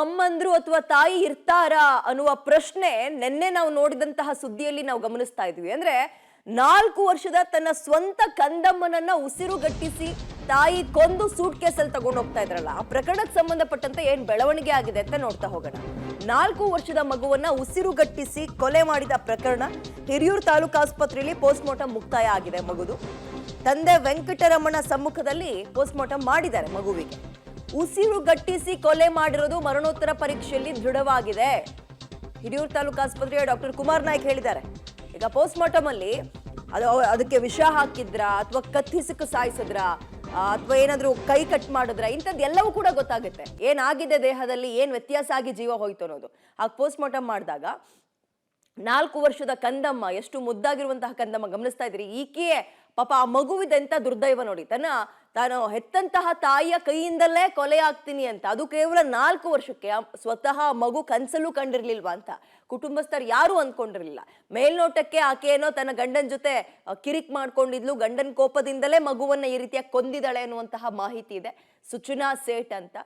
ಅಮ್ಮಂದ್ರು ಅಥವಾ ತಾಯಿ ಇರ್ತಾರಾ ಅನ್ನುವ ಪ್ರಶ್ನೆ ನಿನ್ನೆ ನಾವು ನೋಡಿದಂತಹ ಸುದ್ದಿಯಲ್ಲಿ ನಾವು ಗಮನಿಸ್ತಾ ಇದ್ವಿ. ಅಂದ್ರೆ 4 ವರ್ಷದ ತನ್ನ ಸ್ವಂತ ಕಂದಮ್ಮನನ್ನ ಉಸಿರುಗಟ್ಟಿಸಿ ತಾಯಿ ಕೊಂದು ಸೂಟ್ ಕೇಸಲ್ಲಿ ತಗೊಂಡು ಹೋಗ್ತಾ ಇದ್ರಲ್ಲ, ಆ ಪ್ರಕರಣಕ್ಕೆ ಸಂಬಂಧಪಟ್ಟಂತೆ ಏನ್ ಬೆಳವಣಿಗೆ ಆಗಿದೆ ಅಂತ ನೋಡ್ತಾ ಹೋಗೋಣ. 4 ವರ್ಷದ ಮಗುವನ್ನ ಉಸಿರುಗಟ್ಟಿಸಿ ಕೊಲೆ ಮಾಡಿದ ಪ್ರಕರಣ ಹಿರಿಯೂರು ತಾಲೂಕು ಆಸ್ಪತ್ರೆಯಲ್ಲಿ ಪೋಸ್ಟ್ ಮಾರ್ಟಮ್ ಮುಕ್ತಾಯ ಆಗಿದೆ. ಮಗುದು ತಂದೆ ವೆಂಕಟರಮಣ ಸಮ್ಮುಖದಲ್ಲಿ ಪೋಸ್ಟ್ ಮಾರ್ಟಮ್ ಮಾಡಿದ್ದಾರೆ. ಮಗುವಿಗೆ ಉಸಿರುಗಟ್ಟಿಸಿ ಕೊಲೆ ಮಾಡಿರೋದು ಮರಣೋತ್ತರ ಪರೀಕ್ಷೆಯಲ್ಲಿ ದೃಢವಾಗಿದೆ. ಹಿರಿಯೂರು ತಾಲೂಕು ಆಸ್ಪತ್ರೆಯ ಡಾಕ್ಟರ್ ಕುಮಾರ್ ನಾಯ್ಕ್ ಹೇಳಿದ್ದಾರೆ. ಈಗ ಪೋಸ್ಟ್ ಮಾರ್ಟಮ್ ಅಲ್ಲಿ ಅದಕ್ಕೆ ವಿಷ ಹಾಕಿದ್ರ ಅಥವಾ ಕತ್ತಿಸಿಕ ಸಾಯಿಸಿದ್ರ ಅಥವಾ ಏನಾದ್ರೂ ಕೈ ಕಟ್ ಮಾಡಿದ್ರ ಇಂಥದ್ದೆಲ್ಲವೂ ಕೂಡ ಗೊತ್ತಾಗುತ್ತೆ. ಏನಾಗಿದೆ ದೇಹದಲ್ಲಿ, ಏನ್ ವ್ಯತ್ಯಾಸ ಆಗಿ ಜೀವ ಹೋಯ್ತು ಅನ್ನೋದು. ಆಗ ಪೋಸ್ಟ್ ಮಾರ್ಟಮ್ ಮಾಡಿದಾಗ 4 ವರ್ಷದ ಕಂದಮ್ಮ, ಎಷ್ಟು ಮುದ್ದಾಗಿರುವಂತಹ ಕಂದಮ್ಮ ಗಮನಿಸ್ತಾ ಇದ್ರಿ. ಈಕೆಯೇ ಪಾಪ ಆ ಮಗುವಿದೆಂತ ದುರ್ದೈವ ನೋಡಿ, ತಾನು ಹೆತ್ತಂತಹ ತಾಯಿಯ ಕೈಯಿಂದಲೇ ಕೊಲೆ ಆಗ್ತೀನಿ ಅಂತ. ಅದು ಕೇವಲ 4 ವರ್ಷಕ್ಕೆ. ಸ್ವತಃ ಮಗು ಕನ್ಸಲ್ಲೂ ಕಂಡಿರ್ಲಿಲ್ವಾ ಅಂತ ಕುಟುಂಬಸ್ಥರು ಯಾರು ಅಂದ್ಕೊಂಡಿರ್ಲಿಲ್ಲ. ಮೇಲ್ನೋಟಕ್ಕೆ ಆಕೆ ಏನೋ ತನ್ನ ಗಂಡನ ಜೊತೆ ಕಿರಿಕ್ ಮಾಡ್ಕೊಂಡಿದ್ಲು, ಗಂಡನ ಕೋಪದಿಂದಲೇ ಮಗುವನ್ನ ಈ ರೀತಿಯಾಗಿ ಕೊಂದಿದ್ದಾಳೆ ಅನ್ನುವಂತಹ ಮಾಹಿತಿ ಇದೆ. ಸುಚನಾ ಸೇಠ್ ಅಂತ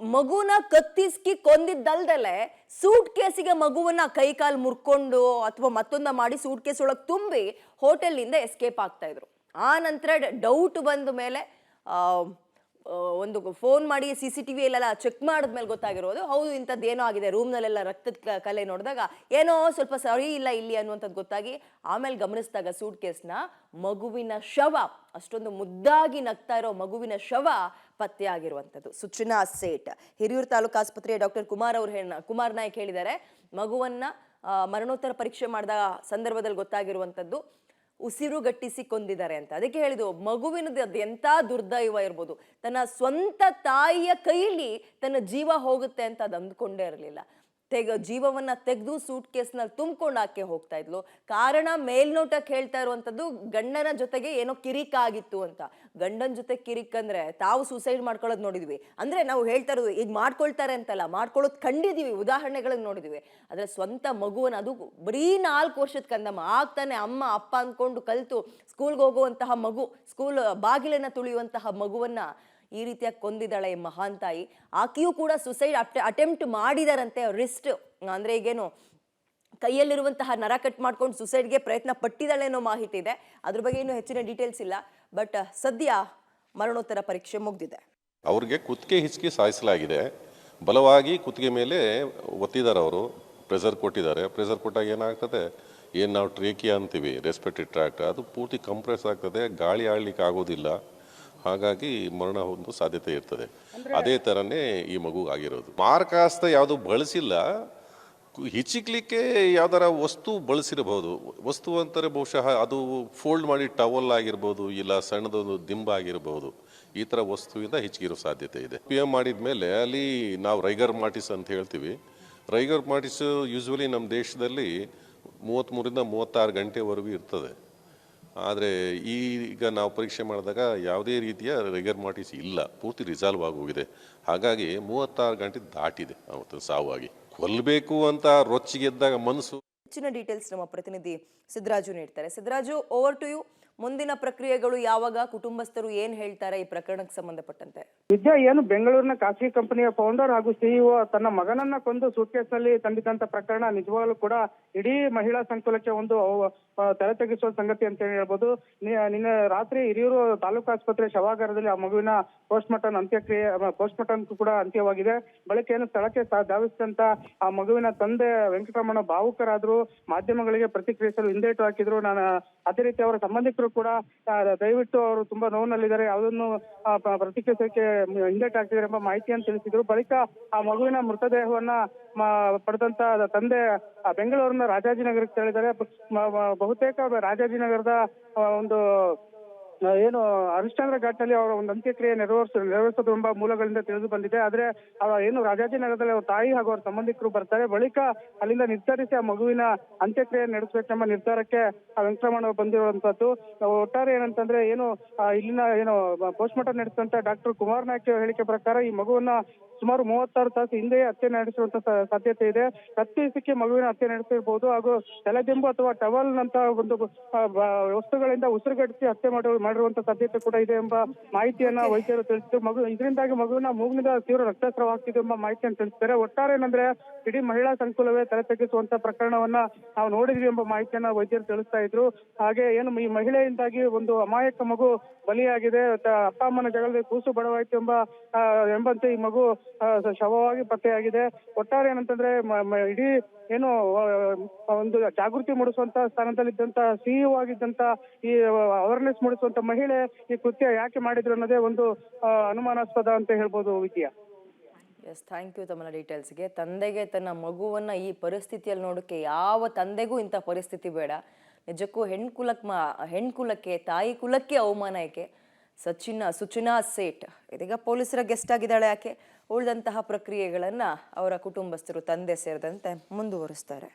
ಮಗುನ ಕತ್ತಿಸ್ಕಿ ಕೊಂದಿದ್ದಲ್ದಲೆ ಸೂಟ್ ಕೇಸಿಗೆ ಮಗುವನ್ನ ಕೈ ಕಾಲು ಮುರ್ಕೊಂಡು ಅಥವಾ ಮತ್ತೊಂದ ಮಾಡಿ ಸೂಟ್ ಕೇಸ್ ಒಳಗೆ ತುಂಬಿ ಹೋಟೆಲ್ನಿಂದ ಎಸ್ಕೇಪ್ ಆಗ್ತಾ ಇದ್ರು. ಆ ನಂತರ ಡೌಟ್ ಬಂದ ಮೇಲೆ ಒಂದು ಫೋನ್ ಮಾಡಿ CCTV ಎಲ್ಲ ಚೆಕ್ ಮಾಡಿದ್ಮೇಲೆ ಗೊತ್ತಾಗಿರೋದು, ಹೌದು ಇಂಥದ್ದೇನೋ ಆಗಿದೆ, ರೂಮ್ನಲ್ಲೆಲ್ಲ ರಕ್ತದ ಕಲೆ ನೋಡಿದಾಗ ಏನೋ ಸ್ವಲ್ಪ ಸರಿ ಇಲ್ಲ ಇಲ್ಲಿ ಅನ್ನುವಂಥದ್ದು ಗೊತ್ತಾಗಿ ಆಮೇಲೆ ಗಮನಿಸಿದಾಗ ಸೂಟ್ ಕೇಸ್ನ ಮಗುವಿನ ಶವ, ಅಷ್ಟೊಂದು ಮುದ್ದಾಗಿ ನಗ್ತಾ ಇರೋ ಮಗುವಿನ ಶವ ಪತ್ತೆ ಆಗಿರುವಂಥದ್ದು. ಸುಚನಾ ಸೇಠ್ ಹಿರಿಯೂರು ತಾಲೂಕು ಆಸ್ಪತ್ರೆಯ ಡಾಕ್ಟರ್ ಕುಮಾರ್ ನಾಯ್ಕ್ ಹೇಳಿದ್ದಾರೆ. ಮಗುವನ್ನ ಮರಣೋತ್ತರ ಪರೀಕ್ಷೆ ಮಾಡಿದ ಸಂದರ್ಭದಲ್ಲಿ ಗೊತ್ತಾಗಿರುವಂಥದ್ದು ಉಸಿರುಗಟ್ಟಿಸಿ ಕೊಂದಿದ್ದಾರೆ ಅಂತ. ಅದಕ್ಕೆ ಹೇಳಿದ್ರು ಮಗುವಿನದು ಅದು ಎಂಥ ದುರ್ದೈವ ಇರ್ಬೋದು, ತನ್ನ ಸ್ವಂತ ತಾಯಿಯ ಕೈಯಲ್ಲಿ ತನ್ನ ಜೀವ ಹೋಗುತ್ತೆ ಅಂತ ಅದು ಅಂದ್ಕೊಂಡೇ ಇರಲಿಲ್ಲ. ಜೀವವನ್ನ ತೆಗೆದು ಸೂಟ್ ಕೇಸ್ನಲ್ಲಿ ತುಂಬಿಕೊಂಡು ಆಕೆ ಹೋಗ್ತಾ ಇದ್ಲು. ಕಾರಣ ಮೇಲ್ನೋಟಕ್ಕೆ ಹೇಳ್ತಾ ಇರುವಂಥದ್ದು ಗಂಡನ ಜೊತೆಗೆ ಏನೋ ಕಿರಿಕ್ ಆಗಿತ್ತು ಅಂತ. ಗಂಡನ ಜೊತೆ ಕಿರಿಕ್ ಅಂದ್ರೆ ತಾವು ಸೂಸೈಡ್ ಮಾಡ್ಕೊಳ್ಳೋದು ನೋಡಿದ್ವಿ. ಅಂದ್ರೆ ನಾವು ಹೇಳ್ತಾ ಇರೋದು ಈಗ ಮಾಡ್ಕೊಳ್ತಾರೆ ಅಂತಲ್ಲ, ಮಾಡ್ಕೊಳ್ಳೋದು ಕಂಡಿದೀವಿ, ಉದಾಹರಣೆಗಳನ್ನ ನೋಡಿದ್ವಿ. ಆದ್ರೆ ಸ್ವಂತ ಮಗುವನ್ನ, ಅದು ಬರೀ 4 ವರ್ಷದ ಕಂದಮ್ಮ, ಆಗ್ತಾನೆ ಅಮ್ಮ ಅಪ್ಪ ಅಂದ್ಕೊಂಡು ಕಲ್ತು ಸ್ಕೂಲ್ಗೆ ಹೋಗುವಂತಹ ಮಗು, ಸ್ಕೂಲ್ ಬಾಗಿಲನ್ನ ತುಳಿಯುವಂತಹ ಮಗುವನ್ನ ಈ ರೀತಿಯಾಗಿ ಕೊಂದಿದ್ದಾಳೆ ಈ ಮಹಾನ್ ತಾಯಿ. ಆಕೆಯೂ ಕೂಡ ಸುಸೈಡ್ ಅಟೆಂಪ್ಟ್ ಮಾಡಿದಾರಂತೆ. ರಿಸ್ಟ್ ಅಂದ್ರೆ ಈಗೇನು ಕೈಯಲ್ಲಿರುವಂತಹ ನರ ಕಟ್ ಮಾಡ್ಕೊಂಡು ಸುಸೈಡ್ಗೆ ಪ್ರಯತ್ನ ಪಟ್ಟಿದ್ದಾಳೆ ಅನ್ನೋ ಮಾಹಿತಿ ಇದೆ. ಅದ್ರ ಬಗ್ಗೆ ಇನ್ನೂ ಹೆಚ್ಚಿನ ಡೀಟೇಲ್ಸ್ ಇಲ್ಲ. ಬಟ್ ಸದ್ಯ ಮರಣೋತ್ತರ ಪರೀಕ್ಷೆ ಮುಗ್ದಿದೆ. ಅವ್ರಿಗೆ ಕುತ್ತಿಗೆ ಹಿಚ್ಕಿ ಸಾಯಿಸಲಾಗಿದೆ. ಬಲವಾಗಿ ಕುತ್ತಿಗೆ ಮೇಲೆ ಒತ್ತಿದ್ದಾರೆ, ಅವರು ಪ್ರೆಷರ್ ಕೊಟ್ಟಿದ್ದಾರೆ. ಪ್ರೆಷರ್ ಕೊಟ್ಟಾಗ ಏನಾಗ್ತದೆ, ಏನು ನಾವು ಟ್ರೇಕಿಯಾ ಅಂತೀವಿ, ರೆಸ್ಪಿರೇಟರಿ ಟ್ರ್ಯಾಕ್ಟ್, ಅದು ಪೂರ್ತಿ ಕಂಪ್ರೆಸ್ ಆಗ್ತದೆ, ಗಾಳಿ ಆಡ್ಲಿಕ್ಕೆ ಆಗೋದಿಲ್ಲ. ಹಾಗಾಗಿ ಮರಣ ಹೊಂದೋ ಸಾಧ್ಯತೆ ಇರ್ತದೆ. ಅದೇ ಥರನೇ ಈ ಮಗು ಆಗಿರೋದು. ಮಾರಕಾಸ್ತ್ರ ಯಾವುದು ಬಳಸಿಲ್ಲ, ಹಿಚ್ಚಿಕ್ಲಿಕ್ಕೆ ಯಾವ್ದಾರ ವಸ್ತು ಬಳಸಿರಬಹುದು. ವಸ್ತು ಅಂತಾರೆ ಬಹುಶಃ ಅದು ಫೋಲ್ಡ್ ಮಾಡಿ ಟವಲ್ ಆಗಿರ್ಬೋದು, ಇಲ್ಲ ಸಣ್ಣದೊಂದು ದಿಂಬ ಆಗಿರ್ಬೋದು. ಈ ಥರ ವಸ್ತುವಿಂದ ಹಿಚ್ಕಿರೋ ಸಾಧ್ಯತೆ ಇದೆ. PM ಮಾಡಿದ ಮೇಲೆ ಅಲ್ಲಿ ನಾವು ರೈಗರ್ ಮಾರ್ಟಿಸ್ ಅಂತ ಹೇಳ್ತೀವಿ. ರೈಗರ್ ಮಾರ್ಟಿಸ್ ಯೂಶ್ವಲಿ ನಮ್ಮ ದೇಶದಲ್ಲಿ 33ರಿಂದ 36 ಗಂಟೆವರೆಗೂ ಇರ್ತದೆ. ಆದರೆ ಈಗ ನಾವು ಪರೀಕ್ಷೆ ಮಾಡಿದಾಗ ಯಾವುದೇ ರೀತಿಯ ರಿಗರ್ ಮಾರ್ಟಿಸ್ ಇಲ್ಲ, ಪೂರ್ತಿ ರಿಸಾಲ್ವ್ ಆಗೋಗಿದೆ. ಹಾಗಾಗಿ 36 ಗಂಟೆ ದಾಟಿದೆ ಅವತ್ತು ಸಾವಾಗಿ. ಕೊಲ್ಲಬೇಕು ಅಂತ ರೊಚ್ಚಿಗೆದ್ದಾಗ ಮನಸ್ಸು. ಹೆಚ್ಚಿನ ಡೀಟೇಲ್ಸ್ ನಮ್ಮ ಪ್ರತಿನಿಧಿ ಸಿದ್ದರಾಜು ನೀಡ್ತಾರೆ. Siddaraju, over to you. ಮುಂದಿನ ಪ್ರಕ್ರಿಯೆಗಳು ಯಾವಾಗ? ಕುಟುಂಬಸ್ಥರು ಏನ್ ಹೇಳ್ತಾರೆ ಈ ಪ್ರಕರಣಕ್ಕೆ ಸಂಬಂಧಪಟ್ಟಂತೆ? ವಿದ್ಯಾ, ಏನು ಬೆಂಗಳೂರಿನ ಖಾಸಗಿ ಕಂಪನಿಯ ಫೌಂಡರ್ ಹಾಗೂ CEO ತನ್ನ ಮಗನನ್ನ ಕೊಂದು ಸೂಟ್ಕೇಸ್ ನಲ್ಲಿ ತಂದಿದ್ದಂತ ಪ್ರಕರಣ ನಿಜವಾಗ್ಲೂ ಕೂಡ ಇಡೀ ಮಹಿಳಾ ಸಂಕುಲಕ್ಕೆ ಒಂದು ತಲೆ ತೆಗೆಸುವ ಸಂಗತಿ ಅಂತ ಹೇಳ್ಬೋದು. ನಿನ್ನೆ ರಾತ್ರಿ ಹಿರಿಯೂರು ತಾಲೂಕು ಆಸ್ಪತ್ರೆ ಶವಾಗಾರದಲ್ಲಿ ಆ ಮಗುವಿನ ಪೋಸ್ಟ್ ಮಾರ್ಟಮ್ ಕೂಡ ಅಂತ್ಯವಾಗಿದೆ. ಬಳಿಕ ಏನು ಸ್ಥಳಕ್ಕೆ ಧಾವಿಸಿದಂತ ಆ ಮಗುವಿನ ತಂದೆ ವೆಂಕಟರಮಣ ಭಾವುಕರಾದ್ರು, ಮಾಧ್ಯಮಗಳಿಗೆ ಪ್ರತಿಕ್ರಿಯಿಸಲು ಹಿಂದೇಟು ಹಾಕಿದ್ರು. ಅದೇ ರೀತಿ ಅವರ ಸಂಬಂಧಿಕರು ಕೂಡ ದಯವಿಟ್ಟು ಅವರು ತುಂಬಾ ನೋವಿನಲ್ಲಿದ್ದಾರೆ, ಯಾವುದನ್ನು ಪ್ರತಿಕ್ರಿಯಿಸಕ್ಕೆ ಹಿಂದೇಟು ಹಾಕಿದ್ದಾರೆ ಎಂಬ ಮಾಹಿತಿಯನ್ನು ತಿಳಿಸಿದ್ರು. ಬಳಿಕ ಆ ಮಗುವಿನ ಮೃತದೇಹವನ್ನ ಪಡೆದಂತ ತಂದೆ ಬೆಂಗಳೂರಿನ ರಾಜಾಜಿನಗರಕ್ಕೆ ತೆರಳಿದ್ದಾರೆ. ಬಹುತೇಕ ರಾಜಾಜಿನಗರದ ಒಂದು ಏನು ಹರಿಶ್ಚಂದ್ರ ಘಾಟ್ನಲ್ಲಿ ಅವರ ಒಂದು ಅಂತ್ಯಕ್ರಿಯೆ ನೆರವೇರಿಸೋದು ಎಂಬ ಮೂಲಗಳಿಂದ ತಿಳಿದು ಬಂದಿದೆ. ಆದ್ರೆ ಏನು ರಾಜಾಜಿನಗರದಲ್ಲಿ ಅವ್ರ ತಾಯಿ ಹಾಗೂ ಅವರ ಸಂಬಂಧಿಕರು ಬರ್ತಾರೆ. ಬಳಿಕ ಅಲ್ಲಿಂದ ನಿರ್ಧರಿಸಿ ಆ ಮಗುವಿನ ಅಂತ್ಯಕ್ರಿಯೆ ನಡೆಸಬೇಕೆಂಬ ನಿರ್ಧಾರಕ್ಕೆ ವೆಂಕಟರಮಣ ಬಂದಿರುವಂತದ್ದು. ಒಟ್ಟಾರೆ ಏನಂತಂದ್ರೆ ಏನು ಇಲ್ಲಿನ ಏನು ಪೋಸ್ಟ್ ಮಾರ್ಟಮ್ ನಡೆಸಿದಂತ ಡಾಕ್ಟರ್ ಕುಮಾರ್ ನಾಯ್ಕ್ ಹೇಳಿಕೆ ಪ್ರಕಾರ ಈ ಮಗುವನ್ನ ಸುಮಾರು 36 ತಾಸು ಹಿಂದೆಯೇ ಹತ್ಯೆ ನಡೆಸಿರುವಂತ ಸಾಧ್ಯತೆ ಇದೆ. ಕತ್ತಿ ಸಿಕ್ಕಿ ಮಗುವಿನ ಹತ್ಯೆ ನಡೆಸಿರ್ಬೋದು ಹಾಗೂ ತಲೆದಿಂಬು ಅಥವಾ ಟವಲ್ ನಂತಹ ಒಂದು ವಸ್ತುಗಳಿಂದ ಉಸಿರುಗಟ್ಟಿಸಿ ಹತ್ಯೆ ಮಾಡಿರುವಂತ ಸಾಧ್ಯತೆ ಕೂಡ ಇದೆ ಎಂಬ ಮಾಹಿತಿಯನ್ನ ವೈದ್ಯರು ತಿಳಿಸಿದ್ದು. ಇದರಿಂದಾಗಿ ಮಗುವಿನ ಮೂಗಿನಿಂದ ತೀವ್ರ ರಕ್ತಸ್ರಾವ ಆಗ್ತಿದೆ ಎಂಬ ಮಾಹಿತಿಯನ್ನು ತಿಳಿಸಿದ್ದಾರೆ. ಒಟ್ಟಾರೆ ಏನಂದ್ರೆ ಇಡೀ ಮಹಿಳಾ ಸಂಕುಲವೇ ತಲೆ ತಗ್ಗಿಸುವಂತ ಪ್ರಕರಣವನ್ನ ನಾವು ನೋಡಿದ್ವಿ ಎಂಬ ಮಾಹಿತಿಯನ್ನ ವೈದ್ಯರು ತಿಳಿಸ್ತಾ ಇದ್ರು. ಹಾಗೆ ಏನು ಈ ಮಹಿಳೆಯಿಂದಾಗಿ ಒಂದು ಅಮಾಯಕ ಮಗು ಬಲಿಯಾಗಿದೆ, ಅಪ್ಪ ಅಮ್ಮನ ಜಗಳದಲ್ಲಿ ಕೂಸು ಬಡವಾಯ್ತು ಎಂಬಂತೆ ಈ ಮಗು ಶವವಾಗಿ ಪತ್ತೆಯಾಗಿದೆ. ಒಟ್ಟಾರೆ ಏನಂತಂದ್ರೆ ಇಡೀ ಏನು ಒಂದು ಜಾಗೃತಿ ಮೂಡಿಸುವಂತ ಸ್ಥಾನದಲ್ಲಿದ್ದಂತ ಸಿಇಒ ಆಗಿದ್ದಂತ ಈ ಅವೇರ್ನೆಸ್ ಮೂಡಿಸುವಂತ ಮಹಿಳೆ ಈ ಕೃತ್ಯ ಯಾಕೆ ಮಾಡಿದ್ರು ಅನ್ನೋದೇ ಒಂದು ಅನುಮಾನಾಸ್ಪದ ಅಂತ ಹೇಳ್ಬೋದು ವಿದ್ಯಾ. ಎಸ್, ಥ್ಯಾಂಕ್ ಯು ತಮ್ಮ ಡೀಟೇಲ್ಸ್ಗೆ. ತಂದೆಗೆ ತನ್ನ ಮಗುವನ್ನ ಈ ಪರಿಸ್ಥಿತಿಯಲ್ಲಿ ನೋಡೋಕ್ಕೆ ಯಾವ ತಂದೆಗೂ ಇಂಥ ಪರಿಸ್ಥಿತಿ ಬೇಡ. ನಿಜಕ್ಕೂ ಹೆಣ್ಕುಲಕ್ಕೆ ತಾಯಿ ಕುಲಕ್ಕೆ ಅವಮಾನ ಏಕೆ? ಸುಚಿನಾ ಸೇಠ್ ಇದೀಗ ಪೊಲೀಸರ ಗೆಸ್ಟ್ ಆಗಿದ್ದಾಳೆ. ಯಾಕೆ ಉಳಿದಂತಹ ಪ್ರಕ್ರಿಯೆಗಳನ್ನ ಅವರ ಕುಟುಂಬಸ್ಥರು ತಂದೆ ಸೇರಿದಂತೆ ಮುಂದುವರಿಸ್ತಾರೆ.